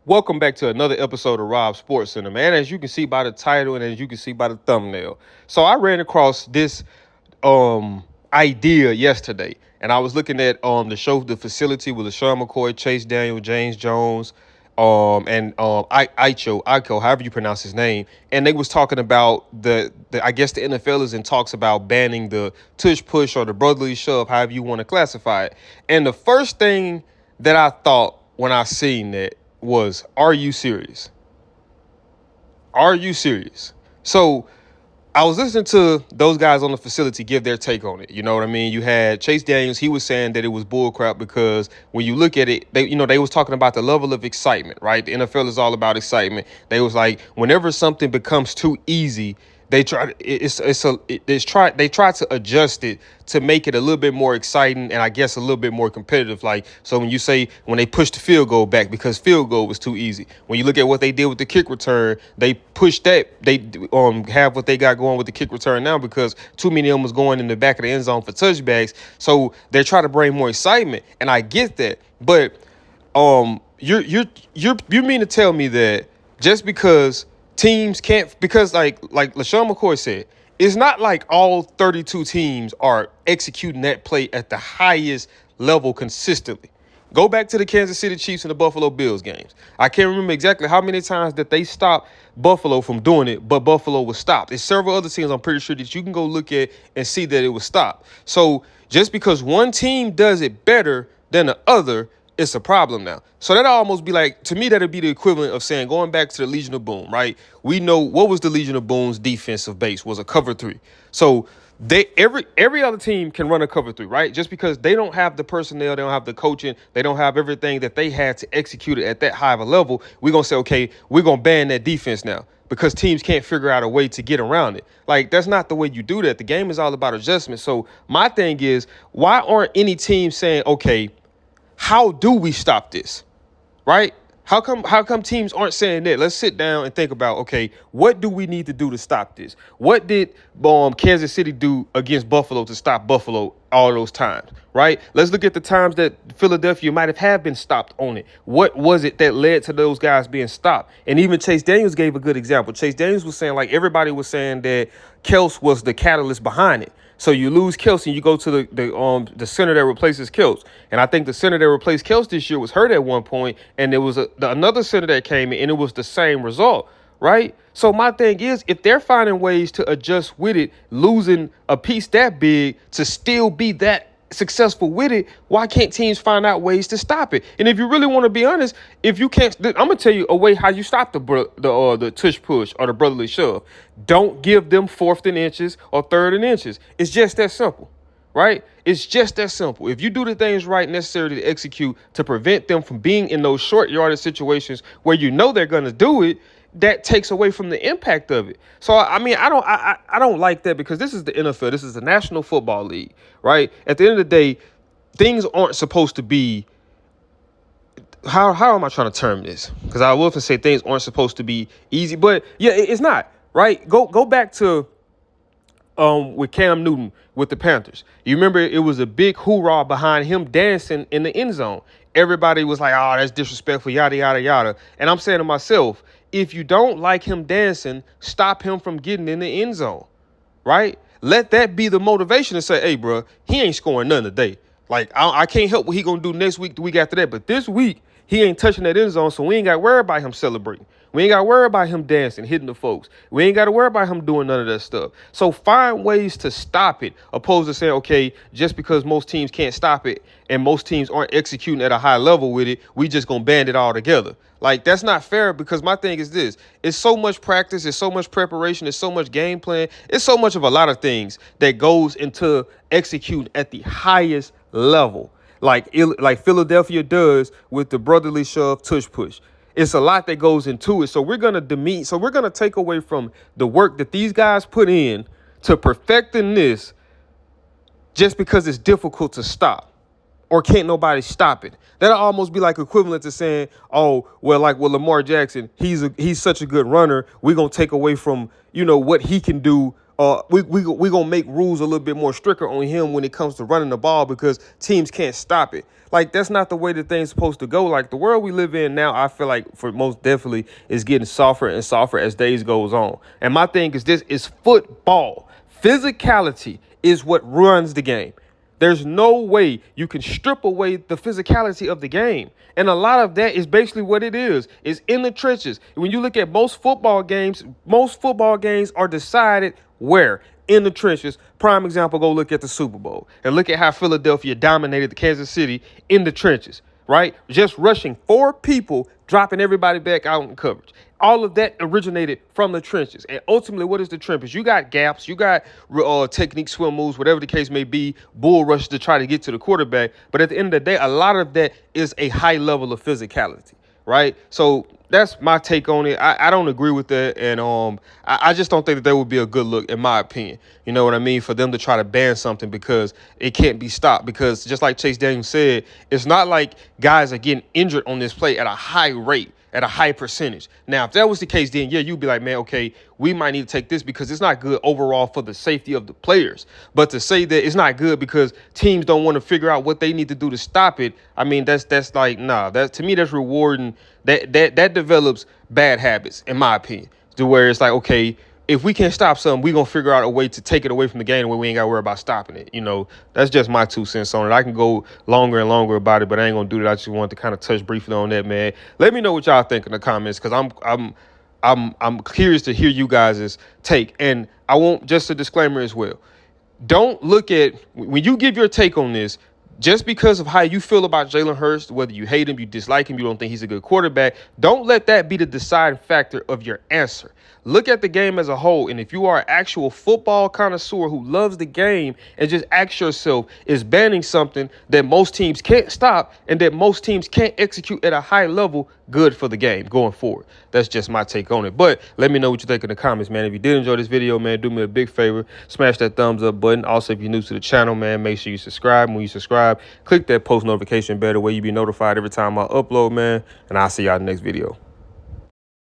Welcome back to another episode of Rob Sports Center, man. As you can see by the title and as you can see by the thumbnail. So I ran across this idea yesterday, and I was looking at the show The Facility with LaShawn McCoy, Chase Daniel, James Jones, and Iko, however you pronounce his name, and they was talking about the I guess the NFL is in talks about banning the tush push or the brotherly shove, however you want to classify it. And the first thing that I thought when I seen that was, are you serious? Are you serious? So I was listening to those guys on the facility give their take on it. You know what I mean? You had Chase Daniels. He was saying that it was bullcrap because when you look at it, they was talking about the level of excitement, right? The NFL is all about excitement. They was like, whenever something becomes too easy, they try they try to adjust it to make it a little bit more exciting and I guess a little bit more competitive. Like, so when you say when they pushed the field goal back because field goal was too easy. When you look at what they did with the kick return, they pushed that. They have what they got going with the kick return now because too many of them was going in the back of the end zone for touchbacks. So they're trying to bring more excitement, and I get that. But you mean to tell me that just because teams can't, because like LaShawn McCoy said, it's not like all 32 teams are executing that play at the highest level consistently. Go back to the Kansas City Chiefs and the Buffalo Bills games. I can't remember exactly how many times that they stopped Buffalo from doing it, but Buffalo was stopped. There's several other teams I'm pretty sure that you can go look at and see that it was stopped. So just because one team does it better than the other, it's a problem now. So that almost be like, to me, that'd be the equivalent of saying, going back to the Legion of Boom, right? We know what was the Legion of Boom's defensive base was a cover three. So they every other team can run a cover three, right? Just because they don't have the personnel, they don't have the coaching, they don't have everything that they had to execute it at that high of a level. We're gonna say, okay, we're gonna ban that defense now because teams can't figure out a way to get around it. Like, that's not the way you do that. The game is all about adjustment. So my thing is, why aren't any teams saying, okay, how do we stop this? Right? How come teams aren't saying that? Let's sit down and think about, okay, what do we need to do to stop this? What did Kansas City do against Buffalo to stop Buffalo all those times? Right? Let's look at the times that Philadelphia might have been stopped on it. What was it that led to those guys being stopped? And even Chase Daniels gave a good example. Chase Daniels was saying, like, everybody was saying that Kels was the catalyst behind it. So you lose Kels and you go to the center that replaces Kels. And I think the center that replaced Kels this year was hurt at one point, and there was another center that came in, and it was the same result, right? So my thing is, if they're finding ways to adjust with it, losing a piece that big to still be that successful with it, why can't teams find out ways to stop it? And if you really want to be honest, if you can't, I'm gonna tell you a way how you stop the tush push or the brotherly shove. Don't give them fourth and inches or third and inches. It's just that simple, right? It's just that simple. If you do the things right necessary to execute to prevent them from being in those short yardage situations where you know they're gonna do it, that takes away from the impact of it. So I mean, I don't like that, because this is the NFL. This is the National Football League, right? At the end of the day, things aren't supposed to be, how am I trying to term this? Because I will often say things aren't supposed to be easy, but yeah, it's not, right? Go back to with Cam Newton with the Panthers. You remember it was a big hoorah behind him dancing in the end zone. Everybody was like, oh, that's disrespectful, yada, yada, yada. And I'm saying to myself, if you don't like him dancing, stop him from getting in the end zone, right? Let that be the motivation to say, hey, bro, he ain't scoring none today. Like, I can't help what he going to do next week, the week after that. But this week, he ain't touching that end zone, so we ain't got to worry about him celebrating. We ain't got to worry about him dancing, hitting the folks. We ain't got to worry about him doing none of that stuff. So find ways to stop it, opposed to saying, okay, just because most teams can't stop it and most teams aren't executing at a high level with it, we just going to ban it all together. Like, that's not fair, because my thing is this. It's so much practice. It's so much preparation. It's so much game plan. It's so much of a lot of things that goes into executing at the highest level, like Philadelphia does with the brotherly shove tush push. It's a lot that goes into it. So we're going to demean. So we're going to take away from the work that these guys put in to perfecting this just because it's difficult to stop, or can't nobody stop it. That'll almost be like equivalent to saying, oh, well, like Lamar Jackson, he's such a good runner, we're going to take away from, what he can do we gonna make rules a little bit more stricter on him when it comes to running the ball because teams can't stop it. Like that's not the way the thing's supposed to go. Like the world we live in now, I feel like for most definitely is getting softer and softer as days goes on. And my thing is this is football. Physicality is what runs the game. There's no way you can strip away the physicality of the game. And a lot of that is basically what it is. It's in the trenches. When you look at most football games are decided where? In the trenches. Prime example, go look at the Super Bowl and look at how Philadelphia dominated the Kansas City in the trenches, right? Just rushing 4 people, dropping everybody back out in coverage. All of that originated from the trenches. And ultimately, what is the trenches? You got gaps, you got technique, swim moves, whatever the case may be, bull rushes to try to get to the quarterback. But at the end of the day, a lot of that is a high level of physicality, right? So that's my take on it. I don't agree with that. And I just don't think that would be a good look, in my opinion. You know what I mean? For them to try to ban something because it can't be stopped. Because just like Chase Daniels said, it's not like guys are getting injured on this play at a high rate, at a high percentage. Now, if that was the case, then yeah, you'd be like, man, okay, we might need to take this because it's not good overall for the safety of the players. But to say that it's not good because teams don't want to figure out what they need to do to stop it, I mean, that's like, nah, that to me, that's rewarding. That develops bad habits, in my opinion, to where it's like, okay, if we can't stop something, we're going to figure out a way to take it away from the game where we ain't got to worry about stopping it. You know, that's just my 2 cents on it. I can go longer and longer about it, but I ain't going to do that. I just wanted to kind of touch briefly on that, man. Let me know what y'all think in the comments because I'm curious to hear you guys' take. And I want just a disclaimer as well. Don't look at, when you give your take on this, just because of how you feel about Jalen Hurts, whether you hate him, you dislike him, you don't think he's a good quarterback, don't let that be the deciding factor of your answer. Look at the game as a whole, and if you are an actual football connoisseur who loves the game, and just ask yourself, is banning something that most teams can't stop and that most teams can't execute at a high level good for the game going forward? That's just my take on it. But let me know what you think in the comments, man. If you did enjoy this video, man, do me a big favor. Smash that thumbs up button. Also, if you're new to the channel, man, make sure you subscribe. When you subscribe, click that post notification bell. That way you be notified every time I upload, man. And I'll see y'all in the next video.